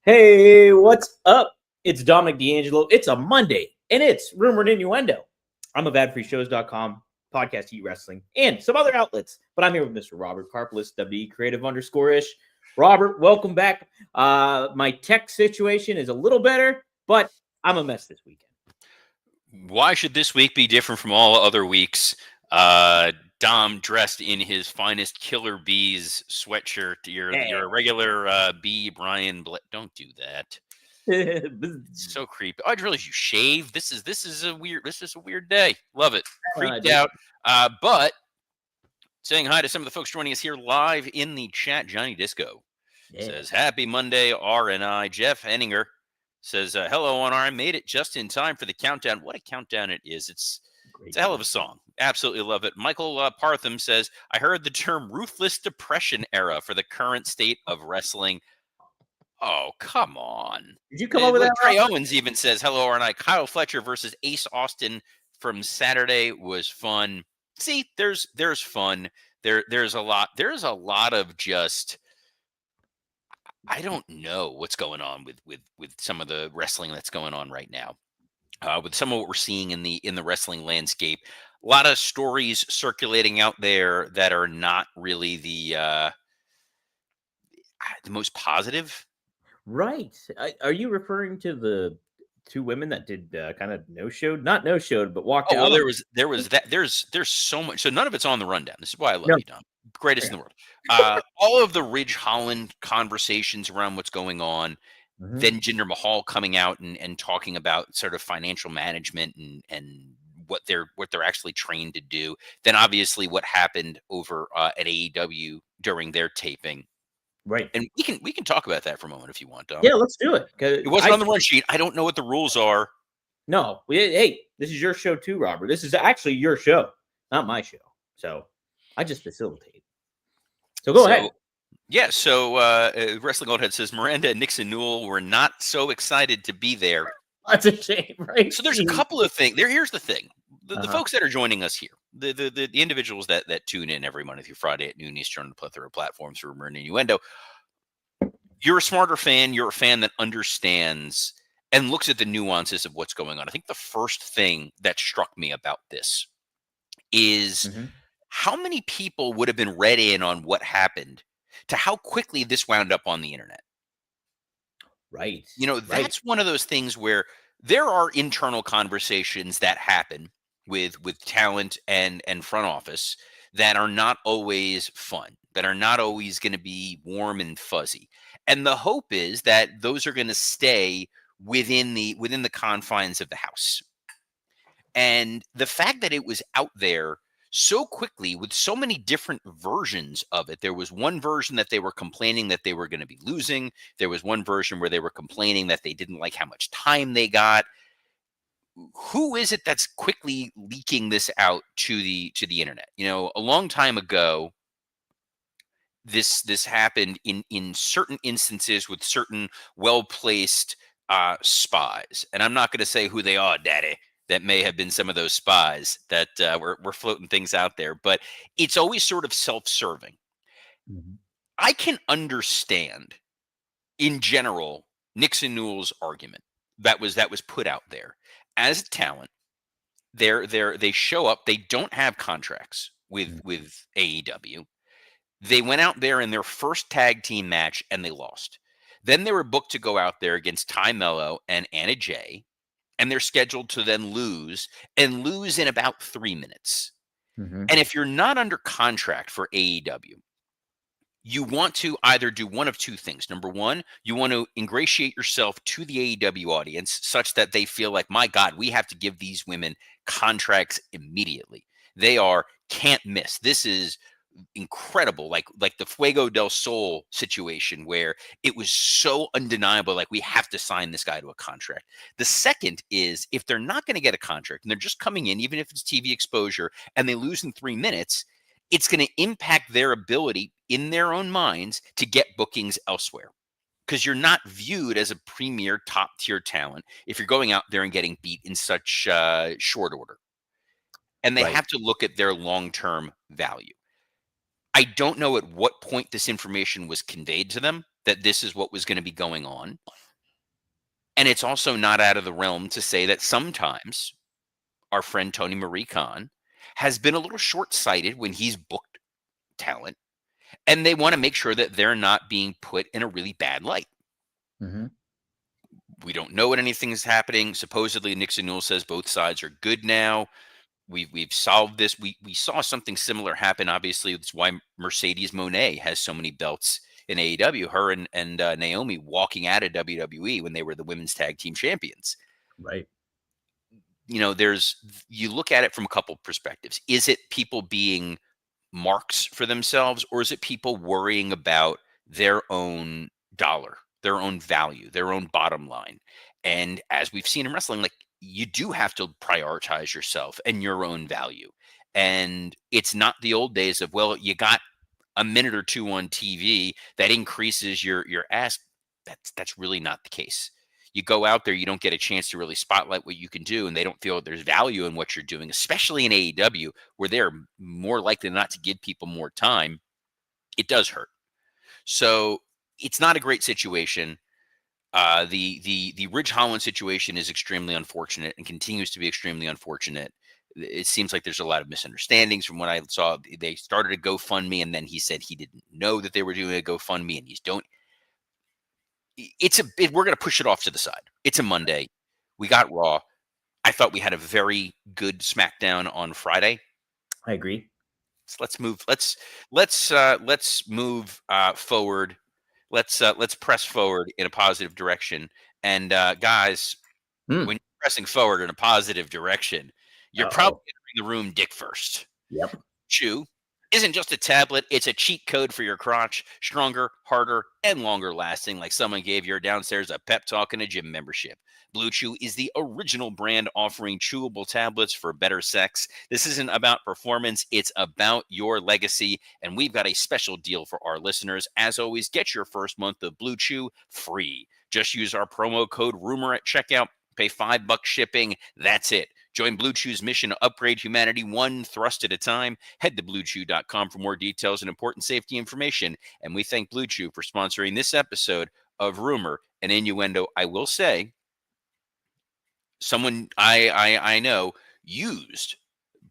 Hey, what's up? It's Dominic D'Angelo. It's a Monday, and it's Rumored Innuendo. I'm of adfreeshows.com, podcast Eat Wrestling, and some other outlets. But I'm here with Mr. Robert Karpelis, WE Creative _ish. Robert, welcome back. My tech situation is a little better, but I'm a mess this weekend. Why should this week be different from all other weeks? Dom dressed in his finest Killer Bees sweatshirt. You're a regular bee, Brian. Don't do that. It's so creepy. I realize you shave. This is a weird day. Love it. Creeped out. But saying hi to some of the folks joining us here live in the chat. Johnny Disco says happy Monday, R&I. Jeff Henninger says hello on I made it just in time for the countdown. What a countdown it is. It's a hell of a song. Absolutely love it. Michael Partham says, I heard the term ruthless depression era for the current state of wrestling. Oh, come on. Did you come up with that? Trey Owens even says, hello, R&I. Kyle Fletcher versus Ace Austin from Saturday was fun. See, there's fun. There's a lot of just, I don't know what's going on with some of the wrestling that's going on right now. With some of what we're seeing in the wrestling landscape, a lot of stories circulating out there that are not really the most positive. Right. Are you referring to the two women that did kind of not no-showed, but walked out? Well, there was that. There's so much. So none of it's on the rundown. This is why I love you, Dom. Greatest in the world. All of the Ridge Holland conversations around what's going on. Then Jinder Mahal coming out and talking about sort of financial management and what they're actually trained to do. Then obviously what happened over at AEW during their taping. Right. And we can talk about that for a moment if you want, Dom. Yeah, let's do it. It wasn't on the run sheet. I don't know what the rules are. No. Hey, this is your show too, Robert. This is actually your show, not my show. So I just facilitate. So go ahead. Yeah, so Wrestling Oldhead says Miranda and Nixon Newell were not so excited to be there. That's a shame, right? So there's a couple of things. Here's the thing. The folks that are joining us here, the individuals that tune in every Monday through Friday at noon Eastern on a plethora of platforms for Rumor and Innuendo, you're a smarter fan. You're a fan that understands and looks at the nuances of what's going on. I think the first thing that struck me about this is how many people would have been read in on what happened to how quickly this wound up on the internet. Right. That's one of those things where there are internal conversations that happen with talent and front office that are not always fun, that are not always going to be warm and fuzzy. And the hope is that those are going to stay within the confines of the house. And the fact that it was out there so quickly with so many different versions of it. There was one version that they were complaining that they were going to be losing. There was one version where they were complaining that they didn't like how much time they got. Who is it that's quickly leaking this out to the internet? A long time ago, this happened in certain instances with certain well-placed spies. And I'm not going to say who they are, Daddy. That may have been some of those spies that were floating things out there, but it's always sort of self-serving. I can understand, in general, Nixon Newell's argument that was put out there as a talent. They show up. They don't have contracts with AEW. They went out there in their first tag team match and they lost. Then they were booked to go out there against Ty Mello and Anna Jay. And they're scheduled to then lose in about 3 minutes. And if you're not under contract for AEW, you want to either do one of two things. Number one, you want to ingratiate yourself to the AEW audience such that they feel like, my God, we have to give these women contracts immediately. They can't miss. This is incredible, like the Fuego del Sol situation where it was so undeniable, like we have to sign this guy to a contract. The second is if they're not going to get a contract and they're just coming in, even if it's TV exposure, and they lose in 3 minutes, it's going to impact their ability in their own minds to get bookings elsewhere. Because you're not viewed as a premier top tier talent if you're going out there and getting beat in such short order. And they have to look at their long-term value. I don't know at what point this information was conveyed to them, that this is what was going to be going on. And it's also not out of the realm to say that sometimes our friend Tony Marie Khan has been a little short-sighted when he's booked talent, and they want to make sure that they're not being put in a really bad light. Mm-hmm. We don't know what anything is happening. Supposedly, Nixon Newell says both sides are good now. We've solved this. We saw something similar happen. Obviously, that's why Mercedes Moné has so many belts in AEW. Her and Naomi walking out of WWE when they were the women's tag team champions. Right. You know, you look at it from a couple perspectives. Is it people being marks for themselves, or is it people worrying about their own dollar, their own value, their own bottom line? And as we've seen in wrestling, like, you do have to prioritize yourself and your own value. And it's not the old days of, well, you got a minute or two on TV that increases your ask. That's really not the case. You go out there, you don't get a chance to really spotlight what you can do, and they don't feel there's value in what you're doing, especially in AEW, where they're more likely not to give people more time. It does hurt. So it's not a great situation. The Ridge Holland situation is extremely unfortunate and continues to be extremely unfortunate. It seems like there's a lot of misunderstandings from what I saw. They started a GoFundMe, and then he said he didn't know that they were doing a GoFundMe, and we're going to push it off to the side. It's a Monday. We got Raw. I thought we had a very good SmackDown on Friday. I agree. So let's move. Let's move forward. Let's press forward in a positive direction. And guys, when you're pressing forward in a positive direction, you're probably entering the room dick first. Yep. Chew isn't just a tablet, it's a cheat code for your crotch. Stronger, harder, and longer lasting, like someone gave your downstairs a pep talk and a gym membership. Blue Chew is the original brand offering chewable tablets for better sex. This isn't about performance, it's about your legacy. And we've got a special deal for our listeners. As always, get your first month of Blue Chew free. Just use our promo code RUMOR at checkout. Pay $5 shipping. That's it. Join Blue Chew's mission to upgrade humanity one thrust at a time. Head to BlueChew.com for more details and important safety information. And we thank Blue Chew for sponsoring this episode of Rumor and Innuendo. I will say, someone I know used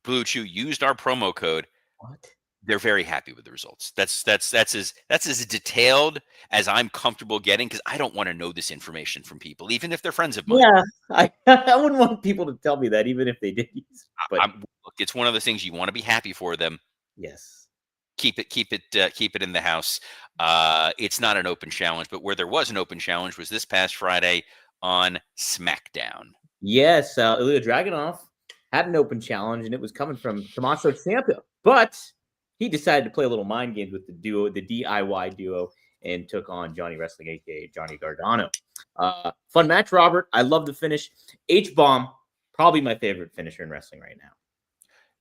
Blue Chew, used our promo code. What? They're very happy with the results. That's as detailed as I'm comfortable getting, because I don't want to know this information from people, even if they're friends of mine. Yeah, I wouldn't want people to tell me that, even if they did use it. But Look, it's one of the things you want to be happy for them. yes, Keep it in the house. It's not an open challenge, but where there was an open challenge was this past Friday on SmackDown. yes, Ilya Dragunov had an open challenge, and it was coming from Tommaso Ciampa, but he decided to play a little mind games with the DIY duo, and took on Johnny Wrestling, aka Johnny Gargano. Fun match, Robert. I love the finish. H-bomb, probably my favorite finisher in wrestling right now.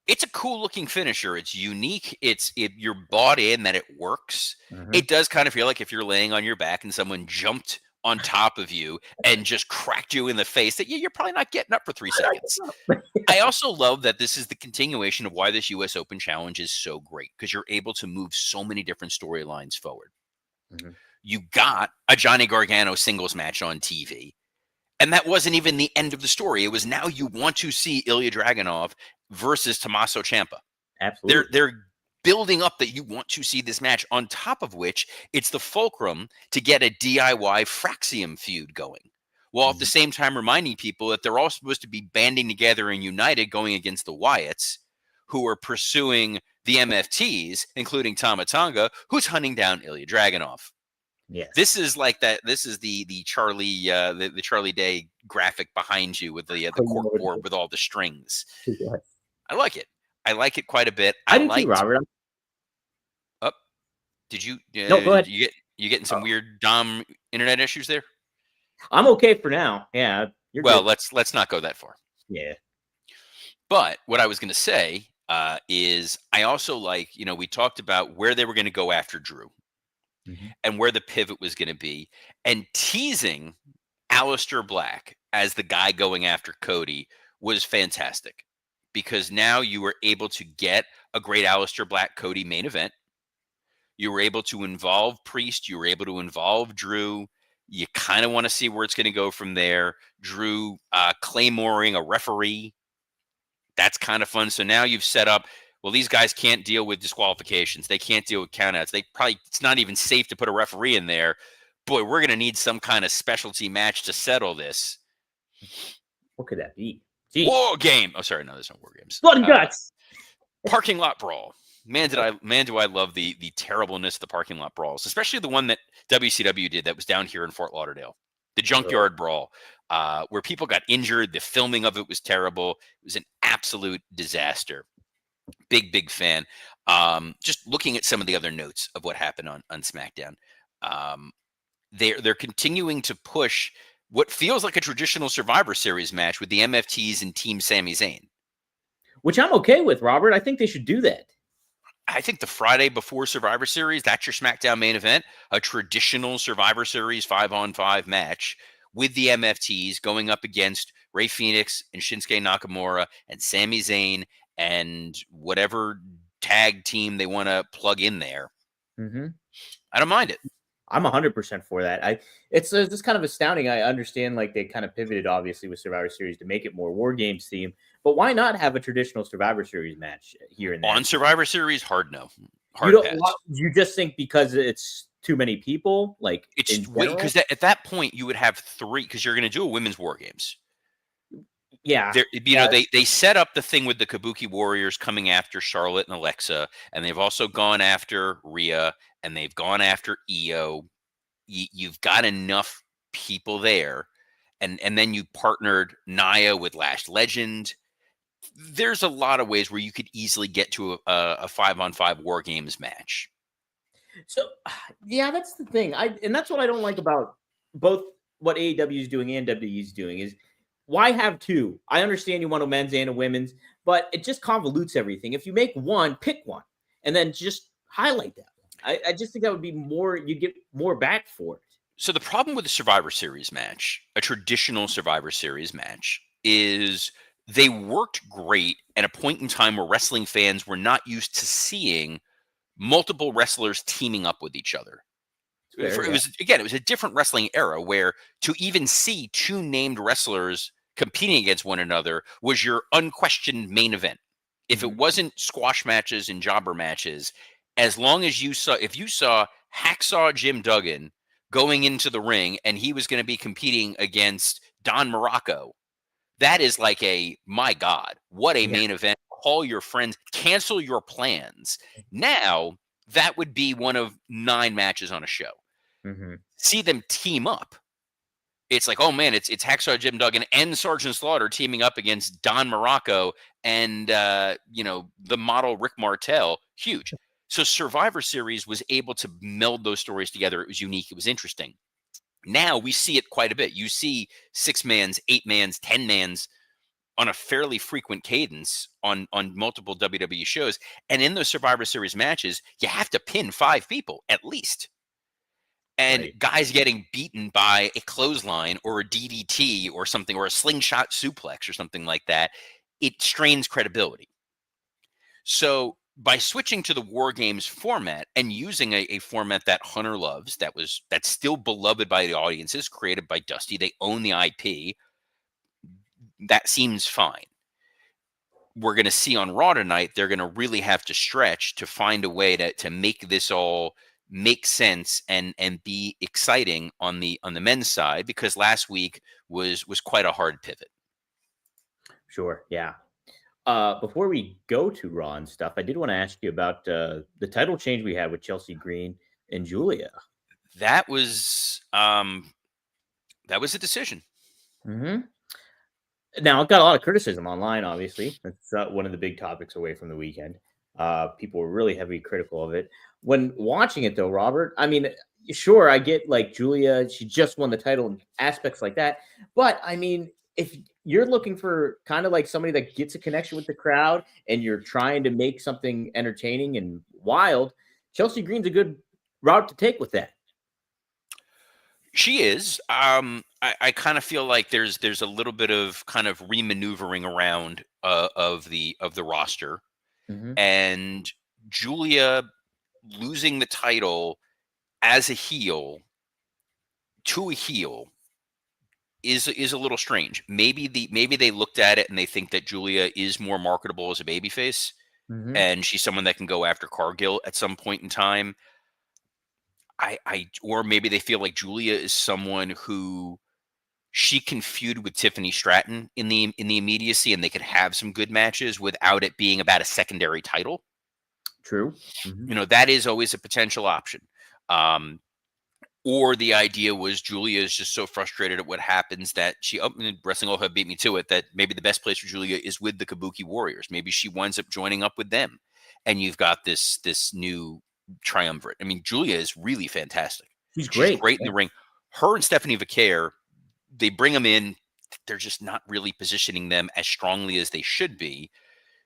It's a cool looking finisher. It's unique. You're bought in that it works. Mm-hmm. It does kind of feel like if you're laying on your back and someone jumped on top of you and just cracked you in the face, that you're probably not getting up for 3 seconds. I also love that this is the continuation of why this US Open Challenge is so great, because you're able to move so many different storylines forward. Mm-hmm. You got a Johnny Gargano singles match on TV, and that wasn't even the end of the story. It was now you want to see Ilya Dragunov versus Tommaso Ciampa. Absolutely. They're building up that you want to see this match, on top of which it's the fulcrum to get a DIY Fraxium feud going, while at the same time reminding people that they're all supposed to be banding together and united going against the Wyatts, who are pursuing the MFTs, including Tama Tonga, who's hunting down Ilya Dragunov. Yes. This is like that. This is the Charlie the Charlie Day graphic behind you with the cork board with all the strings. Yes. I like it. I like it quite a bit. I do too, Robert. Did you? No, go ahead. You getting some weird Dom internet issues there? I'm okay for now. Yeah. Well, good. Let's not go that far. Yeah. But what I was going to say is I also like, we talked about where they were going to go after Drew, and where the pivot was going to be, and teasing Aleister Black as the guy going after Cody was fantastic, because now you were able to get a great Aleister Black Cody main event. You were able to involve Priest. You were able to involve Drew. You kind of want to see where it's going to go from there. Drew claymoring a referee. That's kind of fun. So now you've set up, well, these guys can't deal with disqualifications. They can't deal with countouts. It's not even safe to put a referee in there. Boy, we're going to need some kind of specialty match to settle this. What could that be? Jeez. War game. Oh, sorry. No, there's no war games. Blood and guts. Parking lot brawl. Man, do I love the terribleness of the parking lot brawls, especially the one that WCW did that was down here in Fort Lauderdale. The junkyard brawl, where people got injured. The filming of it was terrible. It was an absolute disaster. Big fan. Just looking at some of the other notes of what happened on SmackDown. They're continuing to push what feels like a traditional Survivor Series match with the MFTs and Team Sami Zayn. Which I'm okay with, Robert. I think they should do that. I think the Friday before Survivor Series, that's your SmackDown main event, a traditional Survivor Series 5-on-5 match with the MFTs going up against Rey Fenix and Shinsuke Nakamura and Sami Zayn and whatever tag team they want to plug in there. Mm-hmm. I don't mind it. I'm 100% for that. It's just kind of astounding. I understand like they kind of pivoted obviously with Survivor Series to make it more War Games theme, but why not have a traditional Survivor Series match here and there? On Survivor Series, hard no. You just think because it's too many people, like it's because at that point you would have 3 because you're going to do a women's War Games. Yeah, they set up the thing with the Kabuki Warriors coming after Charlotte and Alexa, and they've also gone after Rhea, and they've gone after Io. You've got enough people there, and then you partnered Nia with Lash Legend. There's a lot of ways where you could easily get to a 5-on-5 War Games match. So, yeah, that's the thing. And that's what I don't like about both what AEW is doing and WWE is doing is why have 2? I understand you want a men's and a women's, but it just convolutes everything. If you make one, pick one, and then just highlight that one. I just think that would be more. You get more back for it. So the problem with the Survivor Series match, a traditional Survivor Series match, is they worked great at a point in time where wrestling fans were not used to seeing multiple wrestlers teaming up with each other. It was a different wrestling era where to even see 2 named wrestlers competing against one another was your unquestioned main event. If it wasn't squash matches and jobber matches, as long as if you saw Hacksaw Jim Duggan going into the ring and he was going to be competing against Don Morocco, that is like my God, what a main event. Call your friends, cancel your plans. Now, that would be one of 9 matches on a show. Mm-hmm. See them team up. It's like, oh man, it's Hacksaw Jim Duggan and Sergeant Slaughter teaming up against Don Morocco and the model Rick Martel. Huge. So Survivor Series was able to meld those stories together. It was unique. It was interesting. Now we see it quite a bit. You see 6-mans, 8-mans, 10-mans on a fairly frequent cadence on multiple WWE shows. And in those Survivor Series matches, you have to pin 5 people at least. And guys getting beaten by a clothesline or a DDT or something, or a slingshot suplex or something like that, it strains credibility. So by switching to the War Games format and using a format that Hunter loves, that's still beloved by the audiences, created by Dusty, they own the IP, that seems fine. We're going to see on Raw tonight, they're going to really have to stretch to find a way to make this all make sense and be exciting on the men's side, because last week was quite a hard pivot. Sure, yeah. Before we go to Raw and stuff, I did want to ask you about the title change we had with Chelsea Green and Julia. That was a decision. Mm-hmm. Now, it got a lot of criticism online, obviously. That's one of the big topics away from the weekend. People were really heavily critical of it. When watching it, though, Robert, I mean, sure, I get like Julia, she just won the title and aspects like that. But I mean, if you're looking for kind of like somebody that gets a connection with the crowd and you're trying to make something entertaining and wild, Chelsea Green's a good route to take with that. She is. I kind of feel like there's a little bit of kind of remaneuvering around of the roster, Mm-hmm. and Julia losing the title as a heel to a heel is a little strange. Maybe they looked at it and they think that Julia is more marketable as a babyface, Mhm. and she's someone that can go after Cargill at some point in time. Or maybe they feel like Julia is someone who she can feud with Tiffany Stratton in the immediacy, and they could have some good matches without it being about a secondary title. True. Mhm. That is always a potential option. Um, or the idea was Julia is just so frustrated at what happens that Wrestling All Have beat me to it, that maybe the best place for Julia is with the Kabuki Warriors. Maybe she winds up joining up with them, and you've got this new triumvirate. I mean, Julia is really fantastic. She's She's great. great in the ring. Her and Stephanie Vaquer, they bring them in. They're just not really positioning them as strongly as they should be.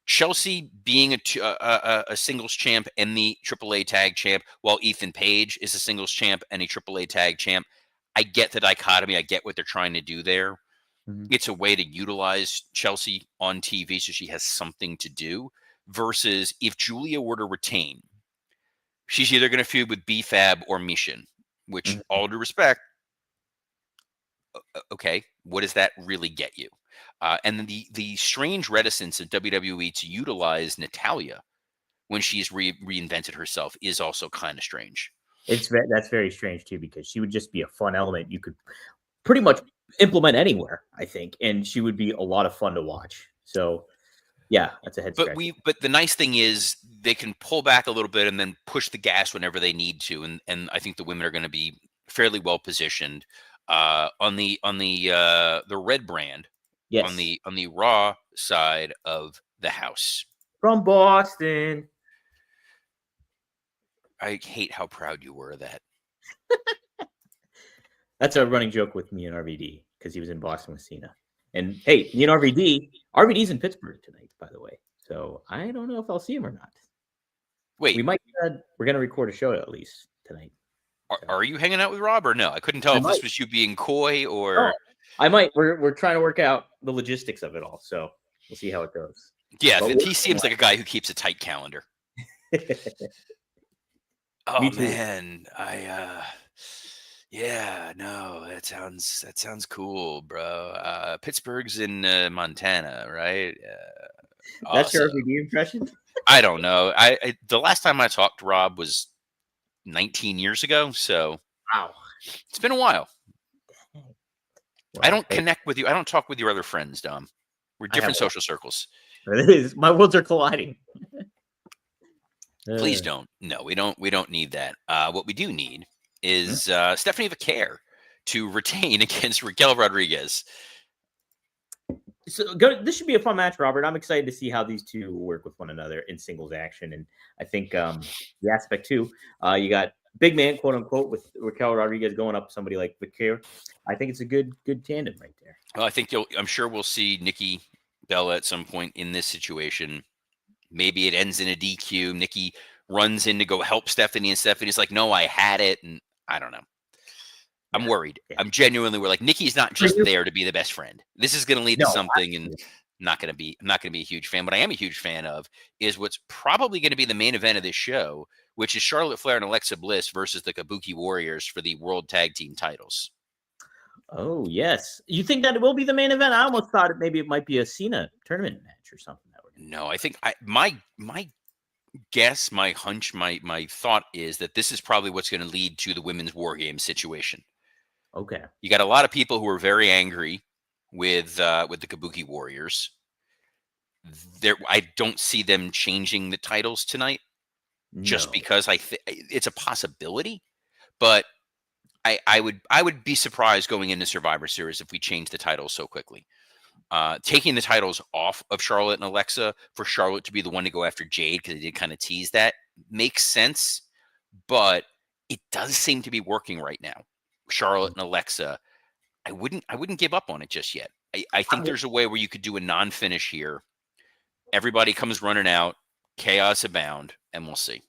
Chelsea being a singles champ and the AAA tag champ, while Ethan Page is a singles champ and a AAA tag champ. I get the dichotomy. I get what they're trying to do there. Mhm. It's a way to utilize Chelsea on TV so she has something to do, versus if Julia were to retain, she's either going to feud with B-Fab or Mishin, which, Mhm. all due respect, okay, what does that really get you? And then the strange reticence of WWE to utilize Natalia when she's reinvented herself is also kind of strange. That's very strange too, because she would just be a fun element you could pretty much implement anywhere, I think, and she would be a lot of fun to watch. So, yeah, that's a head But scratcher. the nice thing is they can pull back a little bit and then push the gas whenever they need to, and I think the women are going to be fairly well positioned on the red brand Yes, on the Raw side of the house. from Boston. I hate how proud you were of that. That's a running joke with me and RVD because he was in Boston with Cena. And hey, me and RVD's in Pittsburgh tonight, by the way. So I don't know if I'll see him or not. Wait, We might. We're gonna record a show at least tonight. So are you hanging out with Rob or no? I couldn't tell I if might. this was you being coy Oh, or. I might. We're trying to work out the logistics of it all. So we'll see how it goes. Yeah, But he seems like a guy who keeps a tight calendar. me Oh too. man, yeah, no, that sounds cool, bro. Pittsburgh's in Montana, right? That's your Awesome. RVD impression. I don't know. The last time I talked to Rob was 19 years ago, so Wow. it's been a while. I Well, don't hey, connect with you. I don't talk with your other friends, Dom. We're I have different social circles. it is. My worlds are colliding. Please don't. No, we don't. We don't need that. What we do need Hmm? is Stephanie Vaquer to retain against Raquel Rodriguez. So this should be a fun match, Robert. I'm excited to see how these two work with one another in singles action, and I think the aspect too. You got big man, quote unquote, with Raquel Rodriguez going up somebody like Vaquer. I think it's a good tandem right there. Well, I think I'm sure we'll see Nikki Bella at some point in this situation. Maybe it ends in a DQ. Nikki runs in to go help Stephanie, and Stephanie's like, "No, I had it," and I don't know. I'm Yeah, worried. yeah. I'm genuinely worried. Like, Nikki's not just there to be the best friend. This is going to lead to No, something, and I'm not going to be a huge fan. What I am a huge fan of is what's probably going to be the main event of this show, which is Charlotte Flair and Alexa Bliss versus the Kabuki Warriors for the World Tag Team titles. oh yes, you think that it will be the main event? I almost thought maybe it might be a Cena tournament match or something. No, I think my guess, my hunch, my thought is that this is probably what's going to lead to the women's war game situation. Okay. You got a lot of people who are very angry with the Kabuki Warriors. I don't see them changing the titles tonight, just No. because it's a possibility, but I would be surprised going into Survivor Series if we change the titles so quickly. Taking the titles off of Charlotte and Alexa for Charlotte to be the one to go after Jade, because they did kind of tease that, makes sense, but it does seem to be working right now. Charlotte and Alexa, I wouldn't give up on it just yet. I think there's a way where you could do a non-finish here. Everybody comes running out, chaos abound, and we'll see.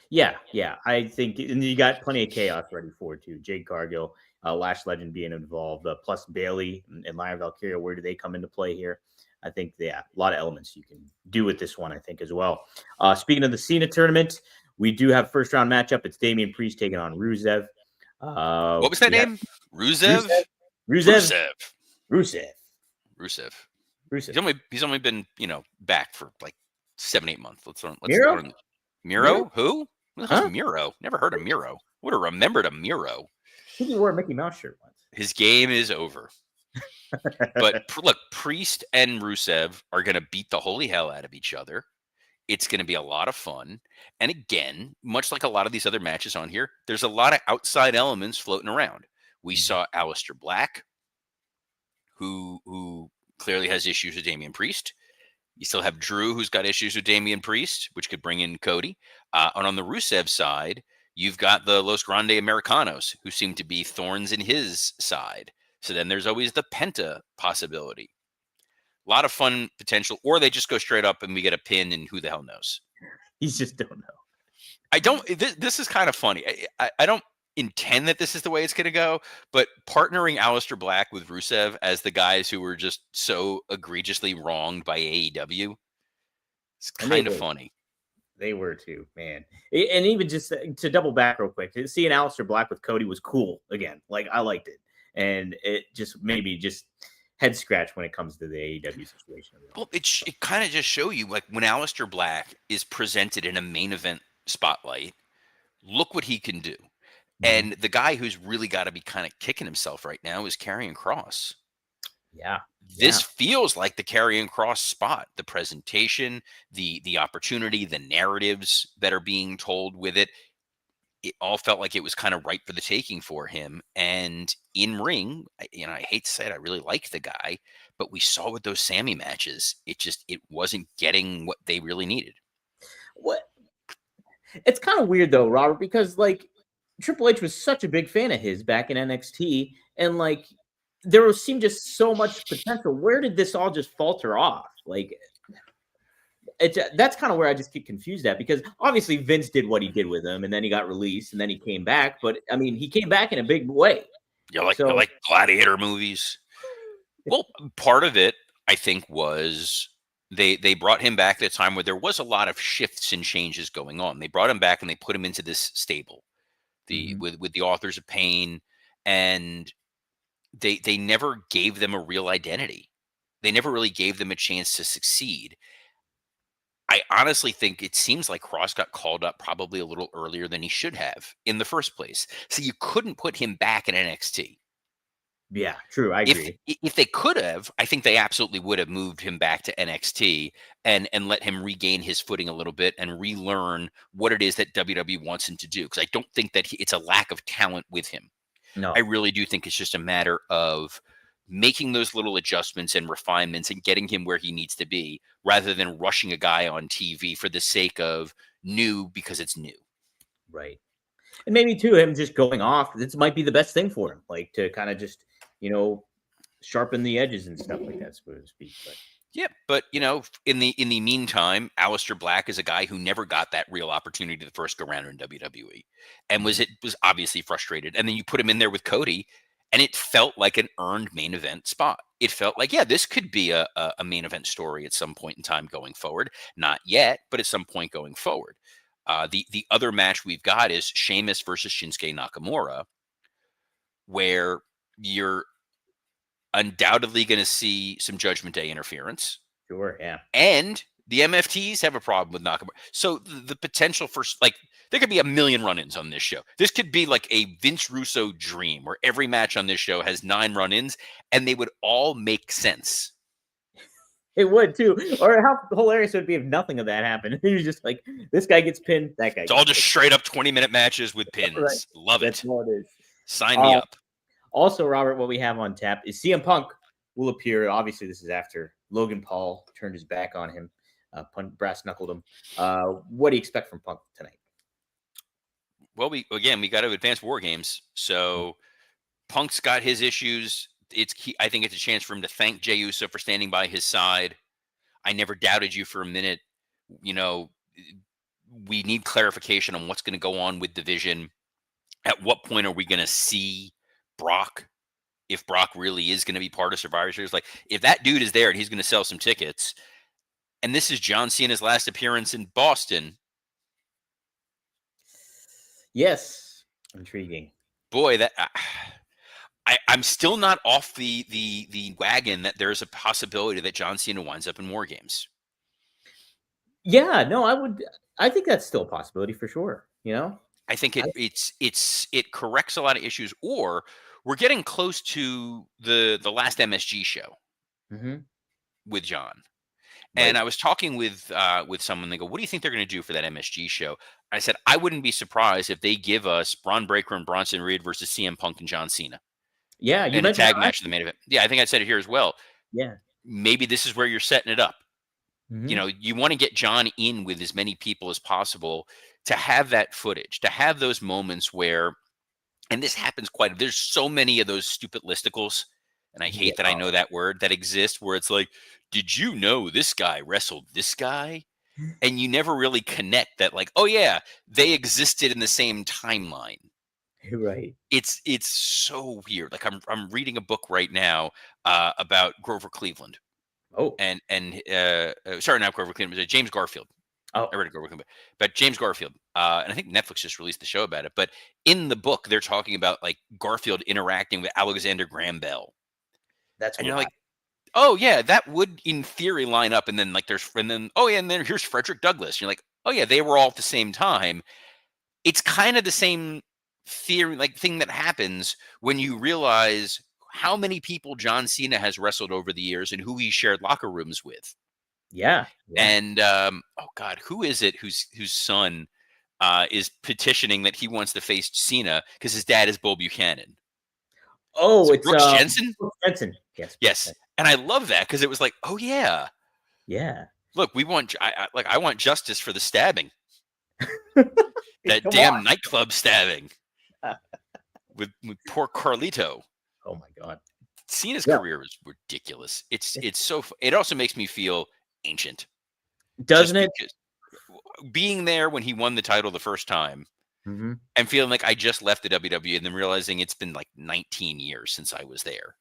Yeah, yeah. I think, and you got plenty of chaos ready for it too. Jade Cargill, Lash Legend being involved, plus Bailey and Lyra Valkyria. Where do they come into play here? I think, yeah, a lot of elements you can do with this one, I think, as well. Speaking of the Cena tournament, We do have first round matchup. It's Damian Priest taking on Rusev. What was that We have name? Rusev, Rusev? Rusev, Rusev. Rusev, Rusev. Rusev. He's only been, back for like 7-8 months. Let's Miro, learn. Miro, Miro? Who? Who the hell's huh? Miro? Never heard of Miro. Would have remembered a Miro. I think he wore a Mickey Mouse shirt once. His game is over. But look, Priest and Rusev are going to beat the holy hell out of each other. It's going to be a lot of fun. And again, much like a lot of these other matches on here, there's a lot of outside elements floating around. We saw Aleister Black, who clearly has issues with Damian Priest. You still have Drew, who's got issues with Damian Priest, which could bring in Cody. And on the Rusev side, you've got the Los Grande Americanos, who seem to be thorns in his side. So then there's always the Penta possibility. A lot of fun potential, or they just go straight up and we get a pin, and who the hell knows? You just don't know. I don't. This is kind of funny. I don't intend that this is the way it's going to go, but partnering Aleister Black with Rusev as the guys who were just so egregiously wronged by AEW, it's kind of funny. They were too, man. And even just to double back real quick, seeing Aleister Black with Cody was cool again. Like, I liked it. And it just made me just head scratch when it comes to the AEW situation. Well, it kind of just show you, like, when Aleister Black is presented in a main event spotlight, look what he can do. Mm-hmm. And the guy who's really got to be kind of kicking himself right now is Karrion Kross. Yeah. This feels like the Karrion Kross spot. The presentation, the opportunity, the narratives that are being told with it. It all felt like it was kind of ripe for the taking for him. And in ring, I hate to say it, I really like the guy, but we saw with those Sammy matches, it wasn't getting what they really needed. What? It's kind of weird though, Robert, because like Triple H was such a big fan of his back in NXT, and like there seemed just so much potential. Where did this all just falter off? Like, that's kind of where I just get confused at, because obviously Vince did what he did with him, and then he got released, and then he came back. But I mean, he came back in a big way. You like Gladiator movies? Well, part of it, I think, was they brought him back at a time where there was a lot of shifts and changes going on. They brought him back and they put him into this stable, with the Authors of Pain, and they never gave them a real identity. They never really gave them a chance to succeed. I honestly think it seems like Kross got called up probably a little earlier than he should have in the first place. So you couldn't put him back in NXT. Yeah, true. I agree. If they could have, I think they absolutely would have moved him back to NXT and let him regain his footing a little bit and relearn what it is that WWE wants him to do. Because I don't think that it's a lack of talent with him. No, I really do think it's just a matter of making those little adjustments and refinements and getting him where he needs to be, rather than rushing a guy on TV for the sake of new because it's new. Right. And maybe too, him just going off, this might be the best thing for him, like to kind of just, sharpen the edges and stuff like that, so to speak. But yeah, but in the meantime, Aleister Black is a guy who never got that real opportunity the first go round in WWE, and was obviously frustrated. And then you put him in there with Cody, and it felt like an earned main event spot. It felt like, yeah, this could be a main event story at some point in time going forward. Not yet, but at some point going forward. The other match we've got is Sheamus versus Shinsuke Nakamura, where you're undoubtedly going to see some Judgment Day interference. Sure, yeah. And the MFTs have a problem with Nakamura. So the potential for, there could be a million run-ins on this show. This could be like a Vince Russo dream, where every match on this show has 9 run-ins, and they would all make sense. It would too. Or how hilarious it would be if nothing of that happened. He was just like, this guy gets pinned, that guy. It's all just straight up 20-minute matches with pins. Right. Love it. That's what it is. Sign me up. Also, Robert, what we have on tap is CM Punk will appear. Obviously, this is after Logan Paul turned his back on him, brass knuckled him. What do you expect from Punk tonight? Well, we got to advance War Games. So Punk's got his issues. It's key. I think it's a chance for him to thank Jey Uso for standing by his side. I never doubted you for a minute. We need clarification on what's going to go on with Division. At what point are we going to see Brock, if Brock really is going to be part of Survivor Series? Like, if that dude is there and he's going to sell some tickets, and this is John Cena's last appearance in Boston, I mean, this is going to be a lot of fun. This is going to be a lot of fun. And then you got to advance War Games. So Punk's got his issues. It's key. I think it's a chance for him to thank Jey Uso for standing by his side. I never doubted you for a minute. We need clarification on what's going to go on with Division. At what point are we going to see Brock, if Brock really is going to be part of Survivor Series? Like, if that dude is there and he's going to sell some tickets, and this is John Cena's last appearance in Boston, Yes. Intriguing. Boy, that I'm still not off the wagon that there's a possibility that John Cena winds up in War Games. Yeah, no, I think that's still a possibility for sure, you know? I think I it corrects a lot of issues, or we're getting close to the last MSG show Mhm. with John. And Right. I was talking with someone. They go, "What do you think they're going to do for that MSG show?" I said, "I wouldn't be surprised if they give us Braun Breaker and Bronson Reed versus CM Punk and John Cena Yeah, you in a mentioned tag that match in the main event." Yeah, I think I said it here as well. Yeah. Maybe this is where you're setting it up. You Mhm. know, you want to get John in with as many people as possible to have that footage, to have those moments where, and this happens quite. There's so many of those stupid listicles, and I Yeah. hate that I know that word that exists, where it's like, "Did you know this guy wrestled this guy?" And you never really connect that, like, oh yeah, they existed in the same timeline. Right. It's so weird. Like I'm reading a book right now about Grover Cleveland Oh. and sorry, not Grover Cleveland, but James Garfield. I Oh, read a Grover Cleveland, but James Garfield, and I think Netflix just released the show about it. But in the book, they're talking about like Garfield interacting with Alexander Graham Bell, that's and you're wild. like, oh yeah, that would in theory line up. And then like oh yeah, and then here's Frederick Douglass. You're like, oh yeah, they were all at the same time. It's kind of the same theory, like thing that happens when you realize how many people John Cena has wrestled over the years and who he shared locker rooms with. Yeah. Yeah. And oh god, who is it whose son is petitioning that he wants to face Cena because his dad is Bo Buchanan? Is Oh, it it's, Brooks Jensen? Brooks Jensen. Yes, Brooks Yes, Jensen. and I love that because it was like, oh yeah, Yeah. look, we want I want justice for the stabbing, that Come on. damn nightclub stabbing with poor Carlito. Oh my god. Cena's Yeah. career is ridiculous. It's so it also makes me feel ancient Doesn't just it? because being there when he won the title the first time Mhm. and feeling like I just left the WWE and then realizing it's been like 19 years since I was there.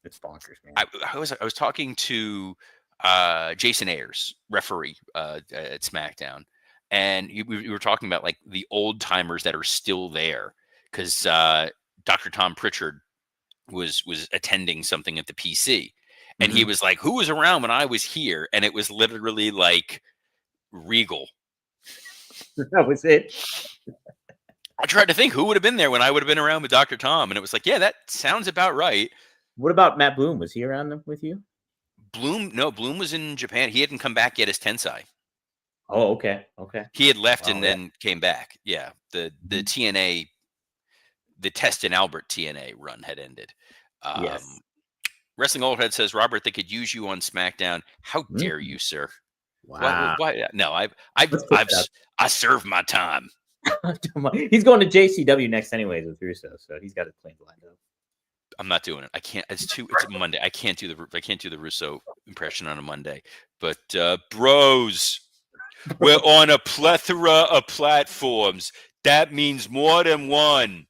It's bonkers, man. I was talking to Jason Ayers, referee at SmackDown, and we were talking about like the old timers that are still there because Dr. Tom Pritchard was attending something at the PC, and he Mhm. was like, "Who was around when I was here?" And it was literally like Regal. That was it. I tried to think who would have been there when I would have been around with Dr. Tom, and it was like, yeah, that sounds about right. What about Matt Bloom? Was he around with you? Bloom was in Japan. He hadn't come back yet as Tensai. Oh, okay. Okay. He had left Wow, and yeah. then came back. Yeah, the Mhm. TNA, the Test and Albert TNA run had ended. Yes. Um, Wrestling Old Head says, Robert, they could use you on SmackDown. How dare Mhm. you, sir? Why? Wow. Why? No, I've Let's put that I served my time. out. He's going to JCW next anyways with Russo, so he's got his plans lined up. I'm not doing it. I can't. It's Monday. I can't do the Russo impression on a Monday. But bros, we're on a plethora of platforms. That means more than one.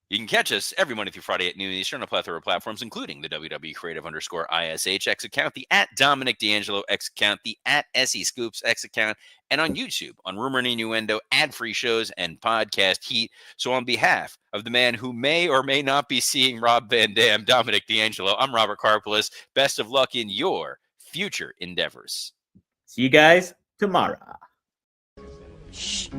You can catch us every Monday through Friday at noon Eastern on a plethora of platforms, including the WWE Creative _ISH X account, the at Dominic D'Angelo X account, the at SE Scoops X account, and on YouTube on Rumor and Innuendo, ad-free shows, and podcast heat. So on behalf of the man who may or may not be seeing Rob Van Dam, Dominic D'Angelo, I'm Robert Karpolis. Best of luck in your future endeavors. See you guys tomorrow. Shh.